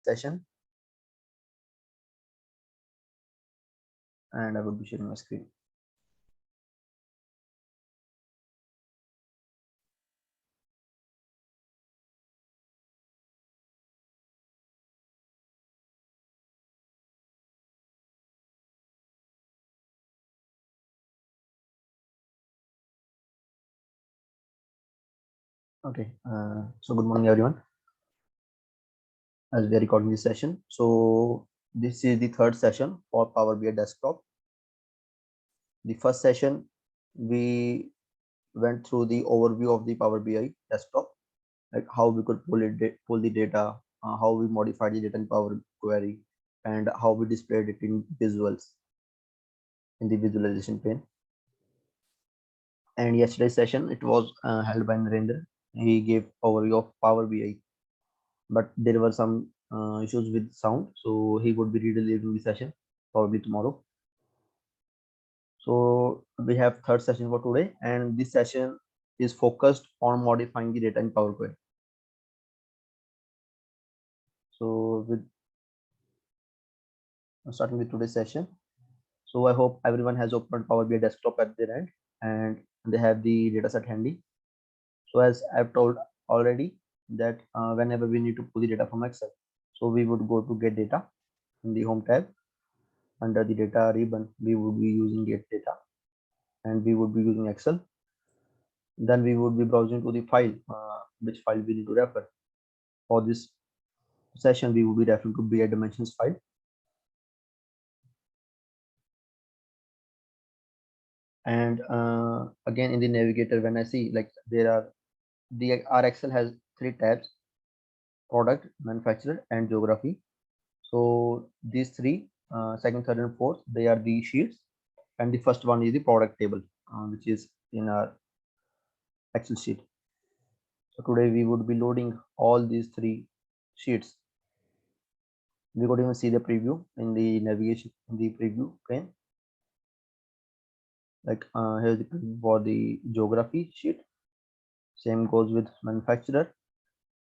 session, and I will be sharing my screen. Okay, so good morning everyone. As we are recording this session, so this is the third session for Power BI Desktop. The first session we went through the overview of the Power BI Desktop, like how we could pull the data, how we modified the data in Power Query, and how we displayed it in visuals in the visualization pane. And yesterday's session it was held by Narendra. He gave overview of Power BI, but there were some issues with sound, so he would be redelivering the session probably tomorrow. So we have third session for today, and this session is focused on modifying the data in Power Query. So with starting with today's session, so I hope everyone has opened Power BI Desktop at their end and they have the data set handy. So as I've told already that whenever we need to pull the data from Excel, so we would go to get data in the home tab. Under the data ribbon, we would be using get data and we would be using Excel. Then we would be browsing to the file, which file we need to refer. For this session, we will be referring to BI dimensions file. And again in the navigator, when I see like there are our Excel has 3 tabs: product, manufacturer, and geography. So these three, second, third, and fourth, they are the sheets, and the first one is the product table, which is in our Excel sheet. So today we would be loading all these 3 sheets. We could even see the preview in the navigation in the preview pane. Like here's the preview for the geography sheet. Same goes with manufacturer,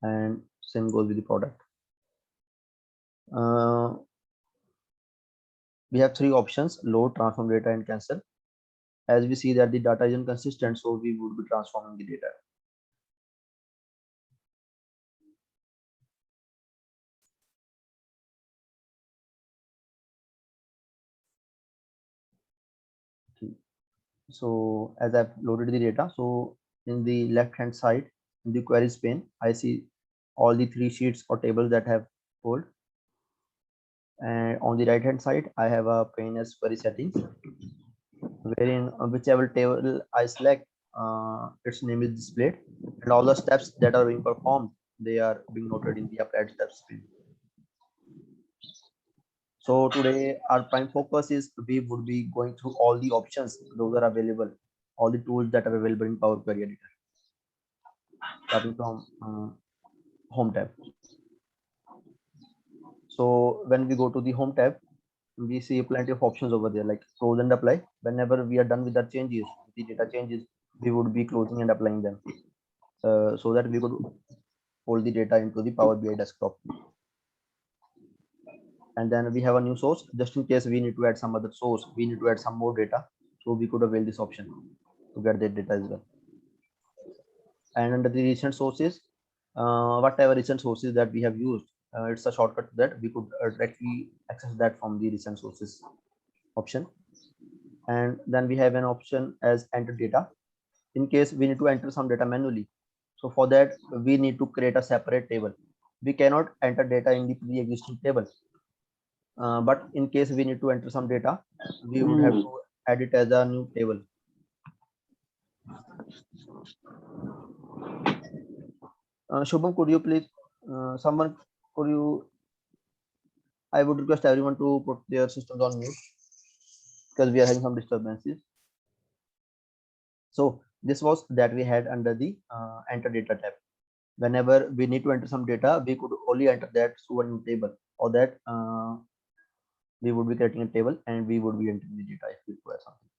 and same goes with the product. We have 3 options: load, transform data, and cancel. As we see that the data is inconsistent, so we would be transforming the data. So as I've loaded the data, so in the left hand side in the queries pane, I see all the 3 sheets or tables that have pulled, and on the right hand side I have a pane as query settings, wherein whichever table I select, its name is displayed, and all the steps that are being performed, they are being noted in the applied steps pane. So today our prime focus is we would be going through all the options those are available, all the tools that are available in Power Query Editor, starting from home tab. So when we go to the home tab, we see plenty of options over there like close and apply. Whenever we are done with the changes, the data changes, we would be closing and applying them, so that we could hold the data into the Power BI desktop. And then we have a new source, just in case we need to add some other source, we need to add some more data, so we could avail this option to get that data as well. And under the recent sources, whatever recent sources that we have used, it's a shortcut that we could directly access that from the recent sources option. And then we have an option as enter data in case we need to enter some data manually. So for that we need to create a separate table. We cannot enter data in the pre-existing table, but in case we need to enter some data, we would have to add it as a new table. Shubham, could you please, someone, could you, I would request everyone to put their systems on mute because we are having some disturbances. So this was that we had under the enter data tab. Whenever we need to enter some data, we could only enter that through a new table, or that we would be creating a table and we would be entering the data if we require something.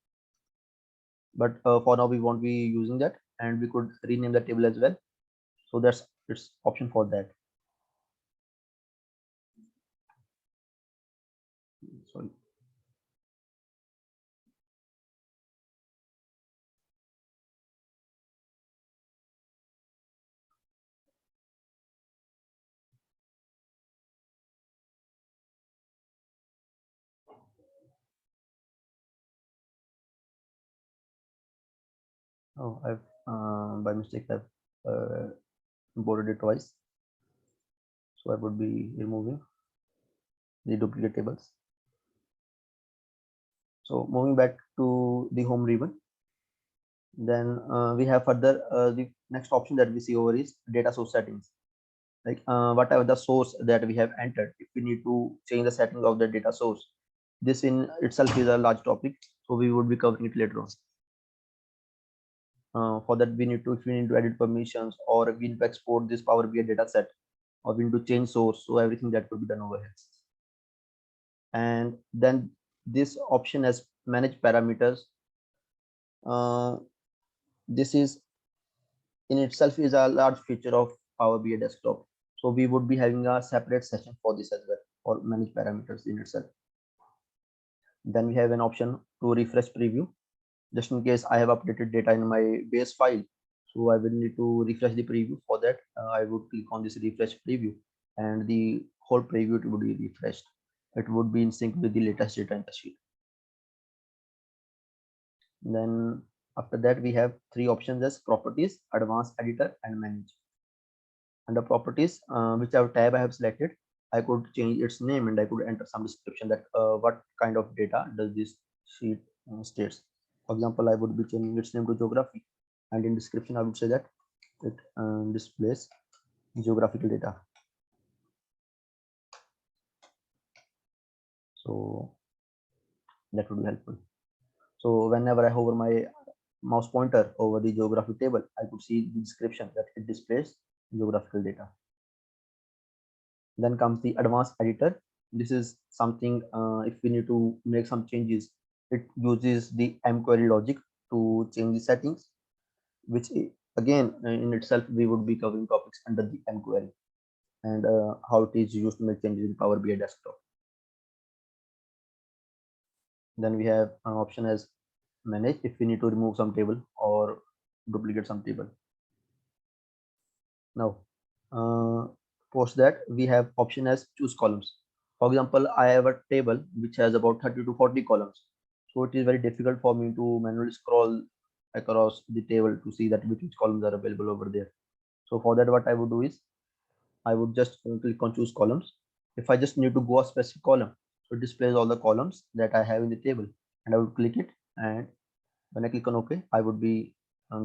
But for now we won't be using that, and we could rename the table as well. So that's its option for that. Sorry. Oh, I've by mistake I've imported it twice. So I would be removing the duplicate tables. So moving back to the home ribbon, then we have further the next option that we see over is data source settings. Like whatever the source that we have entered, if we need to change the settings of the data source, this in itself is a large topic, so we would be covering it later on. For that, if we need to edit permissions, or we need to export this Power BI data set, or we need to change source, so everything that could be done over here. And then this option as manage parameters, this is in itself is a large feature of Power BI desktop, so we would be having a separate session for this as well, or manage parameters in itself. Then we have an option to refresh preview, just in case I have updated data in my base file, so I will need to refresh the preview. For that, I would click on this refresh preview, and the whole preview would be refreshed. It would be in sync with the latest data in the sheet. Then after that, we have three options as properties, advanced editor, and manage. Under properties, whichever tab I have selected, I could change its name, and I could enter some description that what kind of data does this sheet states. For example, I would be changing its name to geography, and in description I would say that it displays geographical data. So that would be helpful. So whenever I hover my mouse pointer over the geography table, I could see the description that it displays geographical data. Then comes the advanced editor. This is something if we need to make some changes, it uses the mQuery logic to change the settings, which again in itself we would be covering topics under the mQuery, and how it is used to make changes in Power BI desktop. Then we have an option as manage if we need to remove some table or duplicate some table. Now post that, we have option as choose columns. For example, I have a table which has about 30 to 40 columns, so it is very difficult for me to manually scroll across the table to see that which columns are available over there. So for that, what I would do is I would just click on choose columns. If I just need to go a specific column, so it displays all the columns that I have in the table, and I would click it, and when I click on OK, I would be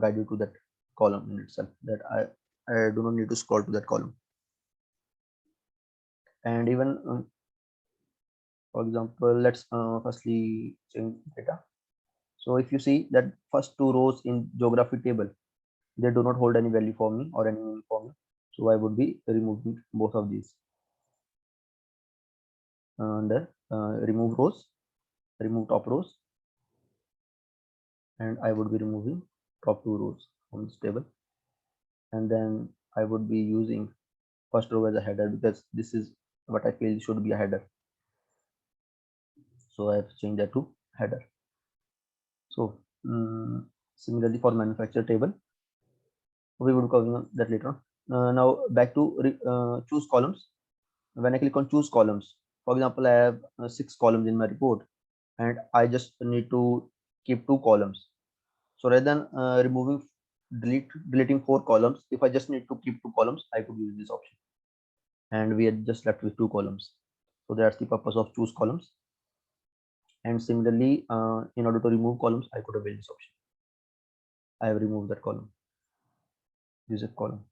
guided to that column in itself, that I do not need to scroll to that column. And even for example, let's firstly change data. So if you see that first two rows in geography table, they do not hold any value for me or any meaning for me, so I would be removing both of these. Under remove rows, remove top rows, and I would be removing top two rows from this table. And then I would be using first row as a header, because this is what I feel should be a header. So I have changed that to header. So similarly for manufacturer table, we would cover that later on. Now back to choose columns. When I click on choose columns, for example, I have 6 columns in my report, and I just need to keep 2 columns. So rather than deleting 4 columns, if I just need to keep 2 columns, I could use this option, and we are just left with 2 columns. So that's the purpose of choose columns. And similarly, in order to remove columns, I could avail this option. I have removed that column, use a column.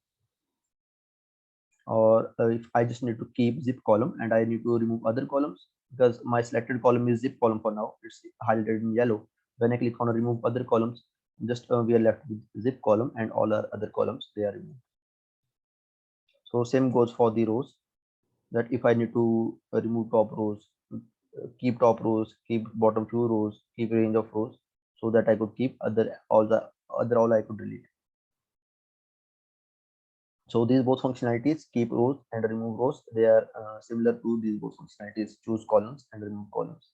Or if I just need to keep zip column and I need to remove other columns, because my selected column is zip column for now, it's highlighted in yellow. When I click on remove other columns, just we are left with zip column, and all our other columns, they are removed. So same goes for the rows, that if I need to remove top rows, keep top rows, keep bottom few rows, keep range of rows, so that I could keep all I could delete. So these both functionalities, keep rows and remove rows, they are similar to these both functionalities, choose columns and remove columns.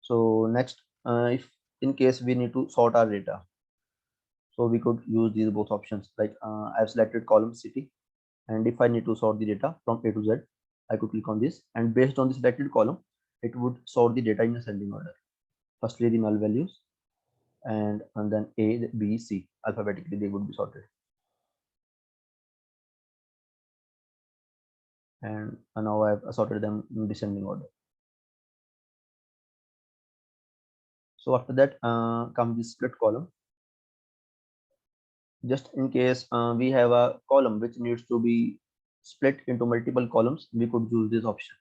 So next, if in case we need to sort our data, so we could use these both options. Like I've selected column city, and if I need to sort the data from A to Z, I could click on this, and based on the selected column, it would sort the data in ascending order. Firstly, the null values, and then A, B, C, alphabetically they would be sorted. And now I've sorted them in descending order. So after that comes the split column. Just in case we have a column which needs to be split into multiple columns, we could use this option.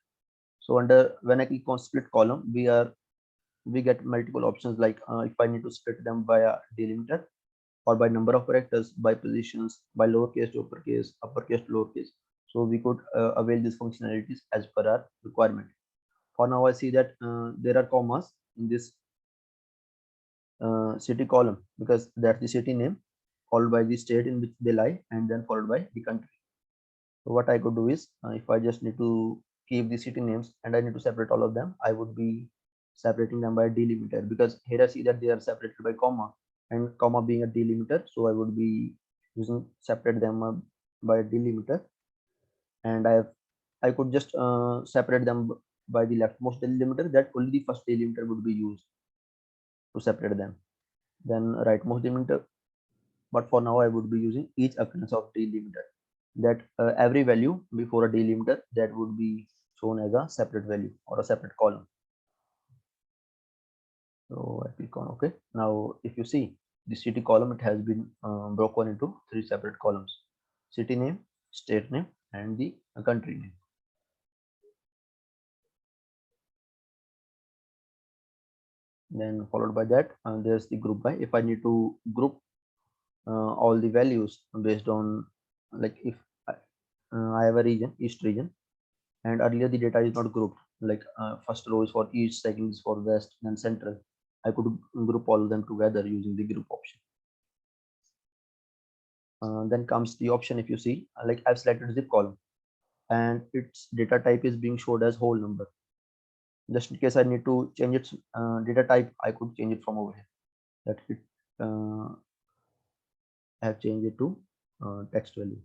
So under when I click on split column, we get multiple options, like if I need to split them via delimiter or by number of characters, by positions, by lowercase to uppercase to lowercase. So we could avail these functionalities as per our requirement. For now, I see that there are commas in this city column because that's the city name, followed by the state in which they lie, and then followed by the country. So what I could do is, if I just need to keep the city names and I need to separate all of them, I would be separating them by a delimiter, because here I see that they are separated by comma, and comma being a delimiter, so I would be using separate them by a delimiter, and I could just separate them by the leftmost delimiter, that only the first delimiter would be used to separate them, then rightmost delimiter. But for now I would be using each occurrence of delimiter, that every value before a delimiter that would be shown as a separate value or a separate column. So I click on OK. Now if you see the city column, it has been broken into 3 separate columns: city name, state name, and the country name. Then followed by that there's the group by. If I need to group all the values based on, like if I have a region, east region, and earlier the data is not grouped, like first row is for east, second is for west, then central. I could group all of them together using the group option. Then comes the option, if you see, like I've selected zip column and its data type is being showed as whole number. Just in case I need to change its data type, I could change it from over here. That it I have changed it to text value.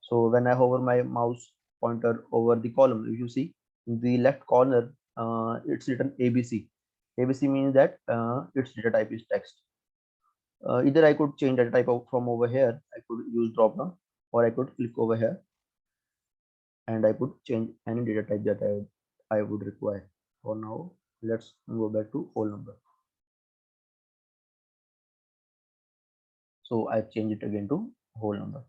So when I hover my mouse pointer over the column, if you see in the left corner, it's written ABC. ABC means that its data type is text. Either I could change data type from over here, I could use drop down, or I could click over here and I could change any data type that I would require. For now, let's go back to whole number. So I've changed it again to whole number.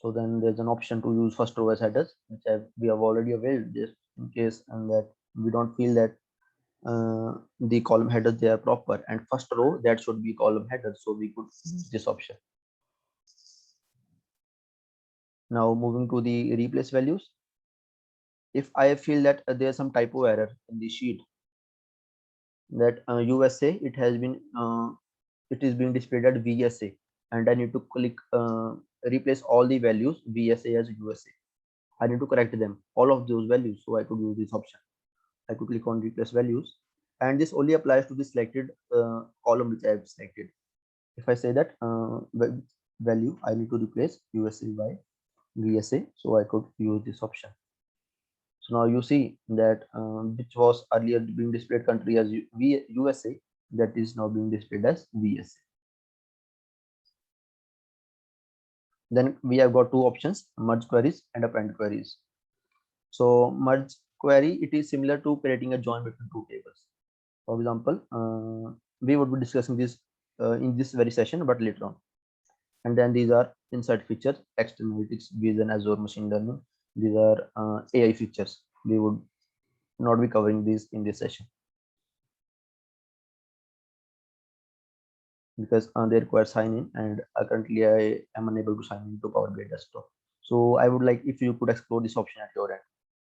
So then there's an option to use first row as headers, which we have already availed, just in case and that we don't feel that the column headers they are proper, and first row that should be column header, so we could use this option. Now moving to the replace values. If I feel that there's some typo error in the sheet, that USA it has been it is being displayed at VSA, and I need to click replace all the values VSA as USA. I need to correct them, all of those values, so I could use this option. I could click on replace values, and this only applies to the selected column which I have selected. If I say that value I need to replace USA by VSA, so I could use this option. So now you see that which was earlier being displayed country as USA, that is now being displayed as VSA. Then we have got two options: merge queries and append queries. So merge query, it is similar to creating a join between two tables. For example, we would be discussing this in this very session, but later on. And then these are insight features, text analytics, Vision, Azure Machine Learning. These are AI features. We would not be covering these in this session because they require sign in, and currently I am unable to sign in to Power BI Desktop. So I would like if you could explore this option at your end.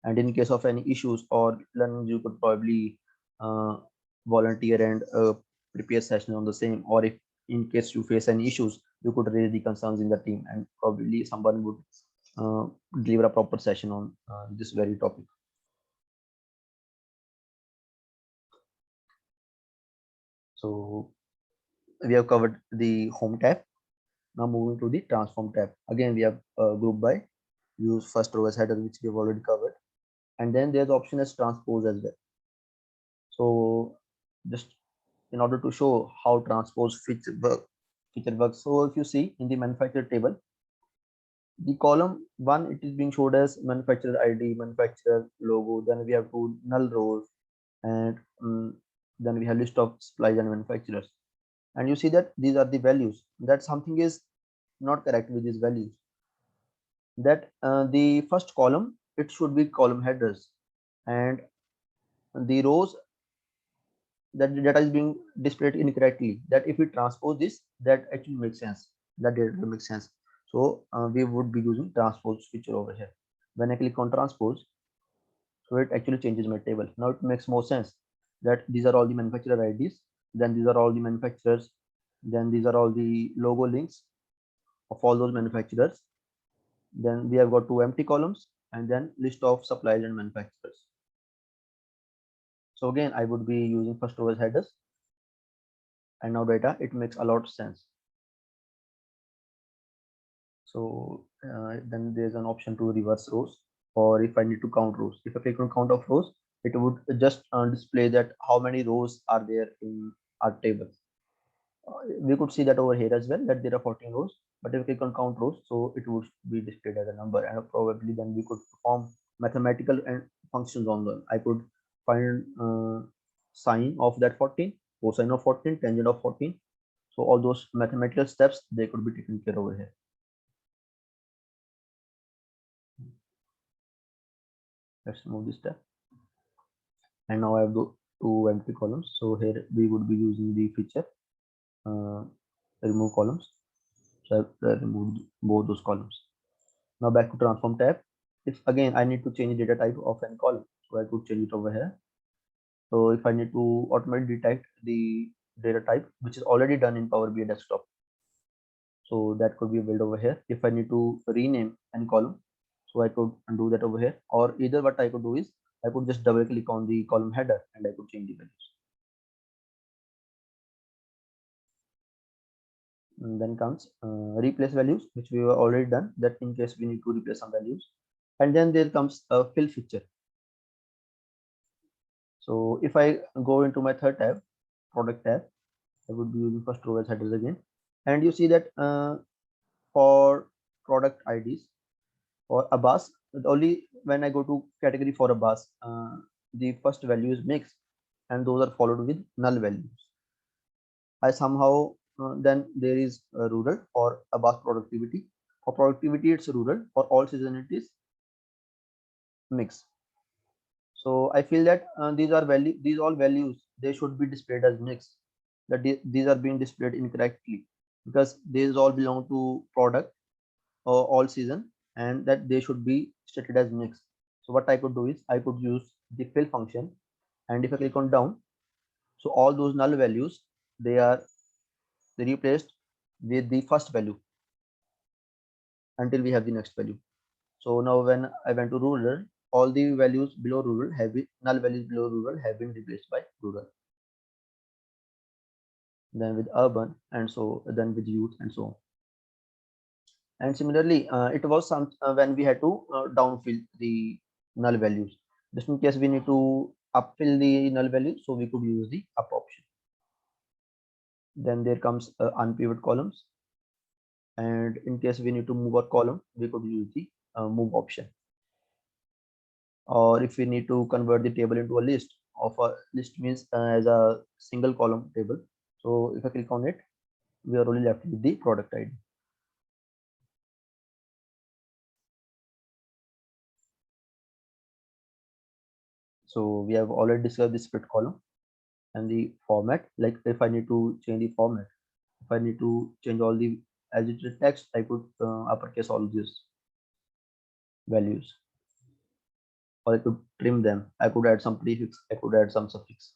And in case of any issues or learning, you could probably volunteer and prepare session on the same. Or if in case you face any issues, we could raise the concerns in the team, and probably someone would deliver a proper session on this very topic. So we have covered the home tab. Now moving to the transform tab. Again, we have grouped by use first row as header, which we have already covered, and then there's option as transpose as well. So just in order to show how transpose feature works. So if you see in the manufacturer table, the column one, it is being showed as manufacturer ID, manufacturer logo. Then we have two null rows, and then we have list of suppliers and manufacturers. And you see that these are the values. That something is not correct with these values. That the first column, it should be column headers, and the rows, that the data is being displayed incorrectly. That if we transpose this, that actually makes sense. That data makes sense. So we would be using transpose feature over here. When I click on transpose, so it actually changes my table. Now it makes more sense that these are all the manufacturer IDs, then these are all the manufacturers, then these are all the logo links of all those manufacturers. Then we have got two empty columns, and then list of suppliers and manufacturers. So again, I would be using first row as headers, and now data, it makes a lot of sense. So then there's an option to reverse rows, or if I need to count rows. If I click on count of rows, it would just display that how many rows are there in our table. We could see that over here as well, that there are 14 rows, but if we click on count rows, so it would be displayed as a number, and probably then we could perform mathematical and functions on them. I could find sine of that 14, cosine of 14, tangent of 14. So all those mathematical steps, they could be taken care over here. Let's move this step. And now I have two empty columns. So here we would be using the feature remove columns. So I've removed both those columns. Now back to transform tab. If again I need to change data type of an column, so I could change it over here. So if I need to automatically detect the data type, which is already done in Power BI desktop, so that could be built over here. If I need to rename any column, so I could do that over here, or either what I could do is I could just double click on the column header and I could change the values. And then comes replace values, which we have already done, that in case we need to replace some values. And then there comes a fill feature. So if I go into my third tab, product tab, I would be using first row as headers again. And you see that for product IDs or Abbas, only when I go to category for Abbas, the first value is mixed, and those are followed with null values. I somehow then there is rural or Abbas productivity. For productivity, it's rural. For all season, it is mixed. So I feel that these all values, they should be displayed as mixed. That these are being displayed incorrectly, because these all belong to product or all season, and that they should be stated as mixed. So what I could do is I could use the fill function, and if I click on down, so all those null values, they are replaced with the first value until we have the next value. So now when I went to rural, all the values below rural have been, null values below rural have been replaced by rural. Then with urban, and so then with youth, and so on. And similarly, it was some when we had to downfill the null values. Just in case we need to upfill the null value, so we could use the up option. Then there comes unpivot columns, and in case we need to move a column, we could use the move option. Or if we need to convert the table into a list, of a list means as a single column table. So if I click on it, we are only left with the product ID. So we have already discussed the split column and the format. Like if I need to change the format, if I need to change all the agitated text, I could uppercase all these values, or I could trim them. I could add some prefix, I could add some suffix.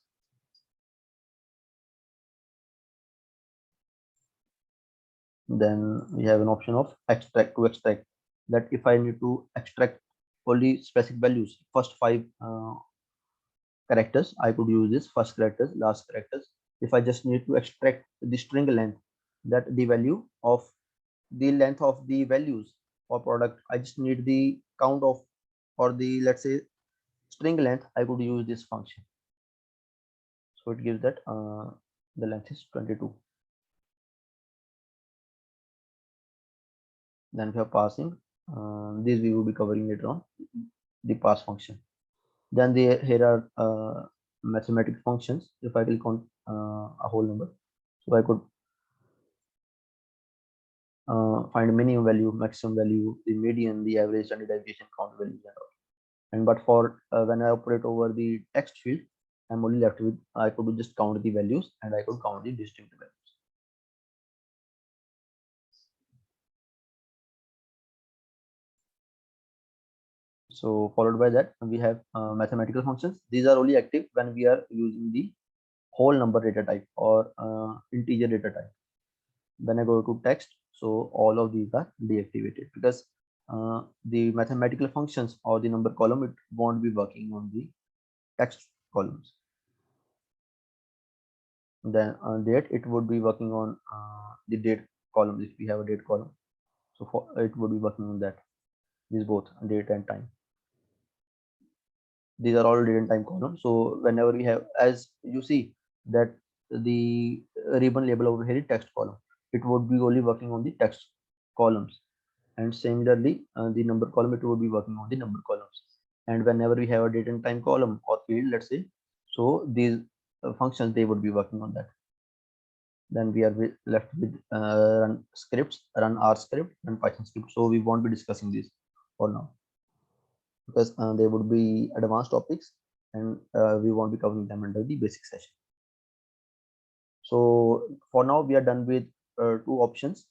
Then we have an option of extract to extract, that if I need to extract only specific values, first five characters, I could use this first characters, last characters. If I just need to extract the string length, that the value of the length of the values or product, I just need the count of, or the, let's say, string length, I could use this function. So it gives that the length is 22. Then we have passing. This we will be covering later on, the pass function. Then here are mathematical functions. If I click on a whole number, so I could find minimum value, maximum value, the median, the average, standard deviation, count values, and all. And but for when I operate over the text field, I'm only left with, I could just count the values and I could count the distinct values. So followed by that, we have mathematical functions. These are only active when we are using the whole number data type or integer data type. When I go to text, so all of these are deactivated, because the mathematical functions or the number column, it won't be working on the text columns. Then date, it would be working on the date column. If we have a date column, so for it would be working on that. These both date and time. These are all date and time columns. So whenever we have, as you see that the ribbon label over here is text column, it would be only working on the text columns. And similarly, the number column, it would be working on the number columns. And whenever we have a date and time column or field, let's say, so these functions, they would be working on that. Then we are left with run scripts, run R script and Python script. So we won't be discussing this for now, because they would be advanced topics, and we won't be covering them under the basic session. So for now, we are done with two options,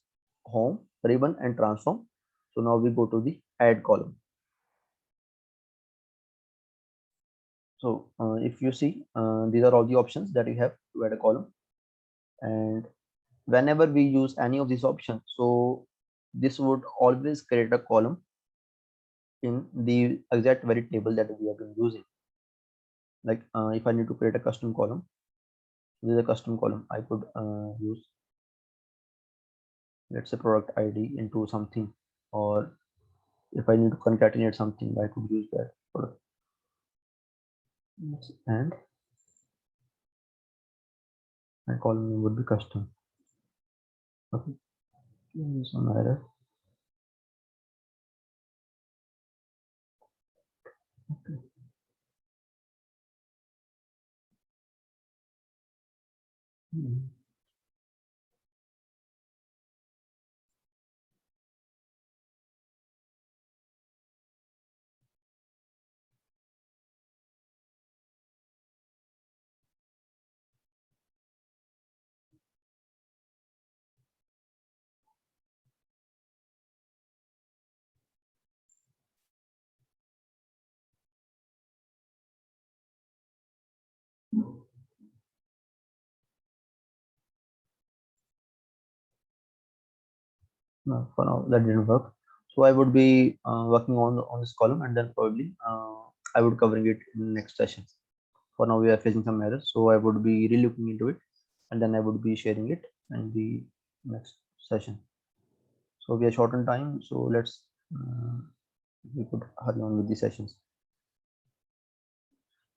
home, ribbon, and transform. So now we go to the add column. So if you see, these are all the options that we have to add a column. And whenever we use any of these options, so this would always create a column in the exact very table that we have been using. Like if I need to create a custom column, this is a custom column. I could use, let's say, product ID into something, or if I need to concatenate something, I could use that product. And my column name would be custom. Okay, some error. Okay. No, for now that didn't work. So I would be working on this column, and then probably I would covering it in the next session. For now, we are facing some errors, so I would be re-looking into it, and then I would be sharing it in the next session. So we are short on time, so let's we could hurry on with the sessions.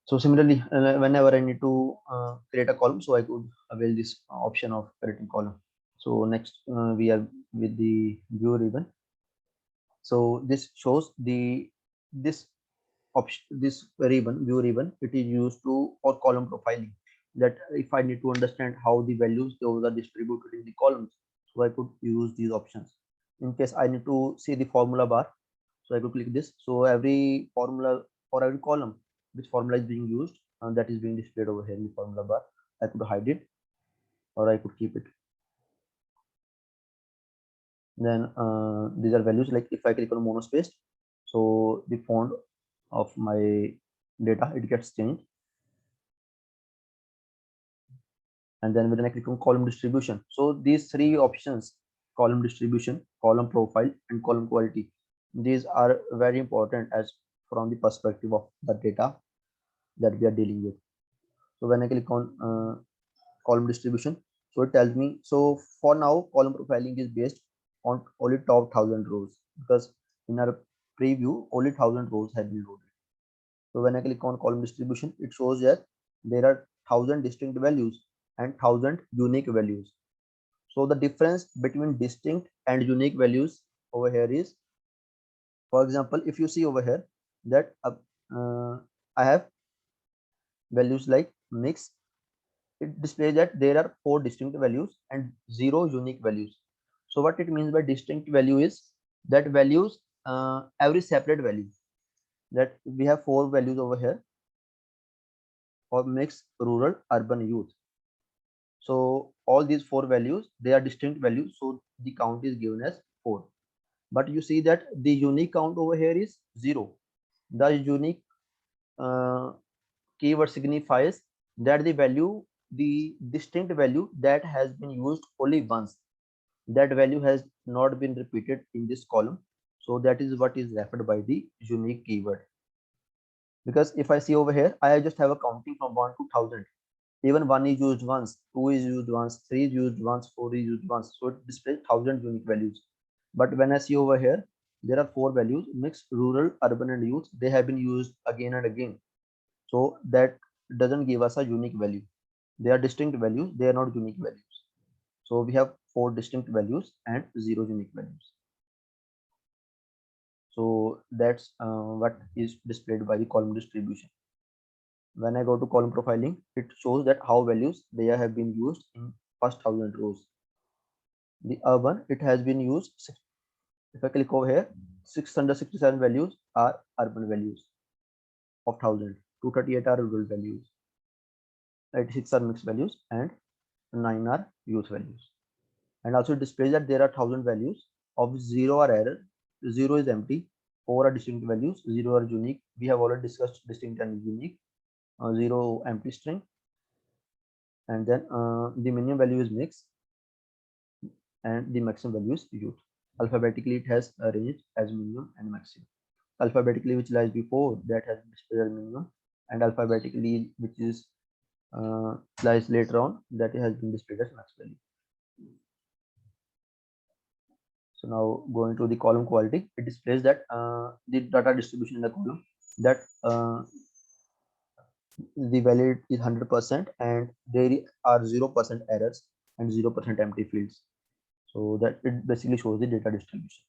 So similarly, whenever I need to create a column, so I could avail this option of creating column. So next we are with the view ribbon. So this shows the this option, this ribbon, view ribbon, it is used to for column profiling. That if I need to understand how the values those are distributed in the columns, so I could use these options. In case I need to see the formula bar, so I could click this. So every formula, for every column, which formula is being used, and that is being displayed over here in the formula bar, I could hide it or I could keep it. Then these are values, like if I click on monospace, so the font of my data, it gets changed. And then when I click on column distribution, so these three options column distribution, column profile, and column quality. These are very important as from the perspective of the data that we are dealing with. So when I click on column distribution, so it tells me, so for now column profiling is based on only top 1000 rows, because in our preview only 1000 rows have been loaded. So when I click on column distribution, it shows that there are 1000 distinct values and 1000 unique values. So the difference between distinct and unique values over here is, for example, if you see over here that I have values like mix, it displays that there are 4 distinct values and 0 unique values. So what it means by distinct value is that values, every separate value, that we have 4 values over here for mix, rural, urban, youth. So all these 4 values, they are distinct values, so the count is given as 4. But you see that the unique count over here is 0. The unique keyword signifies that the distinct value that has been used only once, that value has not been repeated in this column. So that is what is referred by the unique keyword. Because if I see over here, I just have a counting from 1 to 1000. Even 1 is used once, 2 is used once, 3 is used once, 4 is used once. So it displays 1000 unique values. But when I see over here, there are 4 values: mixed, rural, urban, and youth. They have been used again and again. So that doesn't give us a unique value. They are distinct values, they are not unique values. So we have 4 distinct values and 0 unique values. So that's what is displayed by the column distribution. When I go to column profiling, it shows that how values they have been used in first 1000 rows. The urban, it has been used. If I click over here, 667 values are urban values of 1000, 238 are rural values, 86 are mixed values, and 9 are youth values. And also it displays that there are 1000 values of 0 are error, 0 is empty, 4 are distinct values, 0 are unique. We have already discussed distinct and unique. 0 empty string, and then the minimum value is mix, and the maximum value is youth. Alphabetically it has arranged as minimum and maximum. Alphabetically which lies before that has displayed as minimum, and alphabetically which is lies later on, that has been displayed as max value. So now going to the column quality, it displays that the data distribution in the column, that the value is 100% and there are 0% errors and 0% empty fields. So that it basically shows the data distribution.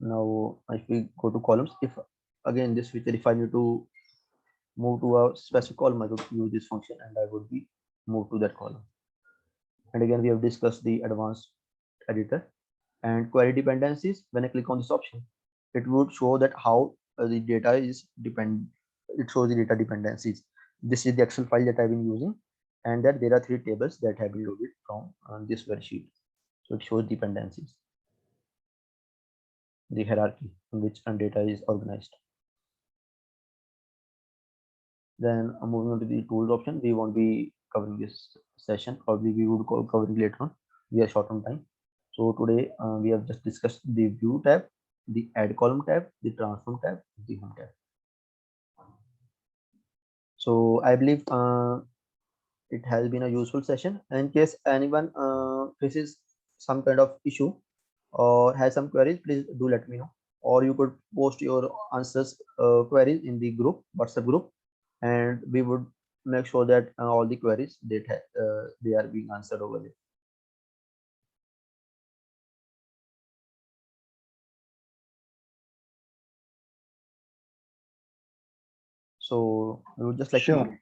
Now if we go to columns, if again this feature, if I need to move to a specific column, I would use this function and I would be moved to that column. And again, we have discussed the advanced editor and query dependencies. When I click on this option, it would show that how the data is it shows the data dependencies. This is the Excel file that I've been using, and that there are 3 tables that have been loaded from this spreadsheet. So it shows dependencies, the hierarchy in which data is organized. Then moving on to the tools option, we won't be covering this session, or we would go covering later on. We are short on time. So today we have just discussed the view tab, the add column tab, the transform tab, the home tab. So I believe it has been a useful session. In case anyone faces some kind of issue or has some queries, please do let me know. Or you could post your answers queries in the group, WhatsApp group, and we would make sure that all the queries that they are being answered over there. So we would just like to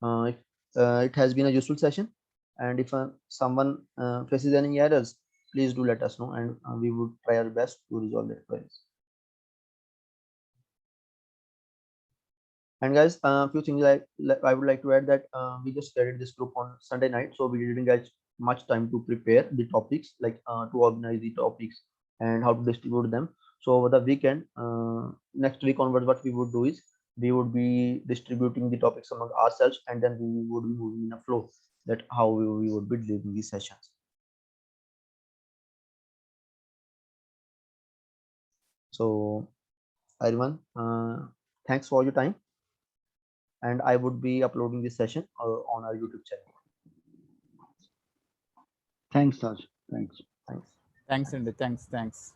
know if it has been a useful session, and if someone faces any errors, please do let us know, and we would try our best to resolve that queries. And guys, a few things I would like to add that we just created this group on Sunday night, so we didn't get much time to prepare the topics, like to organize the topics and how to distribute them. So over the weekend, next week onwards, what we would do is we would be distributing the topics among ourselves, and then we would be moving in a flow. that how we would be delivering these sessions. So everyone, thanks for your time, and I would be uploading this session on our YouTube channel. Thanks, Raj. Thanks. Thanks. Thanks, Andy. Thanks.